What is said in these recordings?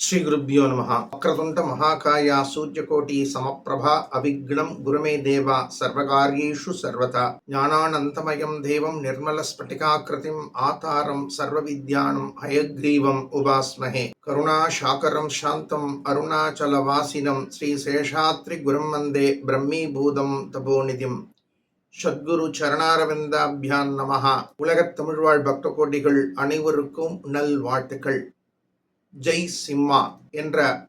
श्री गुरुभ्यो नमः। वक्रतुंड महाकाया सूर्यकोटि समप्रभा अविघ्नं गुरुमे देवा सर्वकार्येषु सर्वदा ज्ञानानन्तमयं देवं निर्मलस्फटिकाकृतिम् आधारं सर्वविद्यानां हयग्रीवम् उपास्महे। करुणाशाकरं शान्तम् अरुणाचलवासिनं श्रीशेषाद्रिगुरुं वन्दे ब्रह्मीभूतं तपोनिधिम्। சத்குரு சரணாரவிந்தாபியான் நமஹ. உலகத் தமிழ்வாழ் பக்த கோடிகள் அனைவருக்கும் நல் வாழ்த்துக்கள். ஜெய் சிம்மா என்ற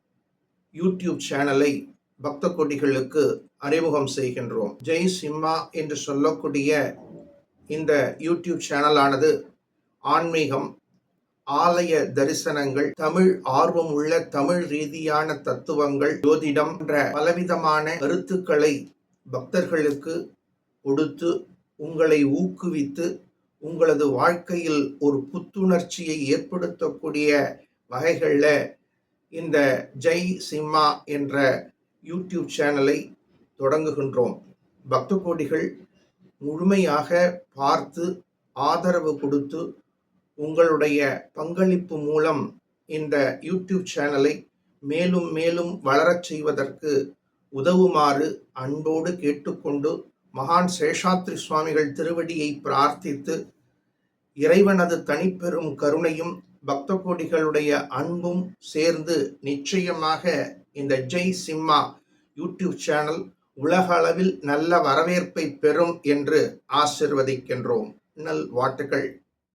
யூடியூப் சேனலை பக்த கோடிகளுக்கு அறிமுகம் செய்கின்றோம். ஜெய் சிம்மா என்று சொல்லக்கூடிய இந்த யூடியூப் சேனலானது ஆன்மீகம், ஆலய தரிசனங்கள், தமிழ் ஆர்வம் உள்ள தமிழ் ரீதியான தத்துவங்கள், ஜோதிடம் என்ற பலவிதமான கருத்துக்களை பக்தர்களுக்கு கொடுத்து உங்களை ஊக்குவித்து உங்களது வாழ்க்கையில் ஒரு புத்துணர்ச்சியை ஏற்படுத்தக்கூடிய வகைகளில் இந்த ஜெய் சிம்மா என்ற யூடியூப் சேனலை தொடங்குகின்றோம். பக்த கோடிகள் முழுமையாக பார்த்து ஆதரவு கொடுத்து உங்களுடைய பங்களிப்பு மூலம் இந்த யூடியூப் சேனலை மேலும் மேலும் வளரச் செய்வதற்கு உதவுமாறு அன்போடு கேட்டுக்கொண்டு மகான் சேஷாத்ரி சுவாமிகள் திருவடியை பிரார்த்தித்து இறைவனது தனிப்பெரும் கருணையும் பக்த கோடிகளுடைய அன்பும் சேர்ந்து நிச்சயமாக இந்த ஜெய் சிம்மா யூடியூப் சேனல் உலக அளவில் நல்ல வரவேற்பை பெறும் என்று ஆசிர்வதிக்கின்றோம். நல் வாழ்த்துக்கள்.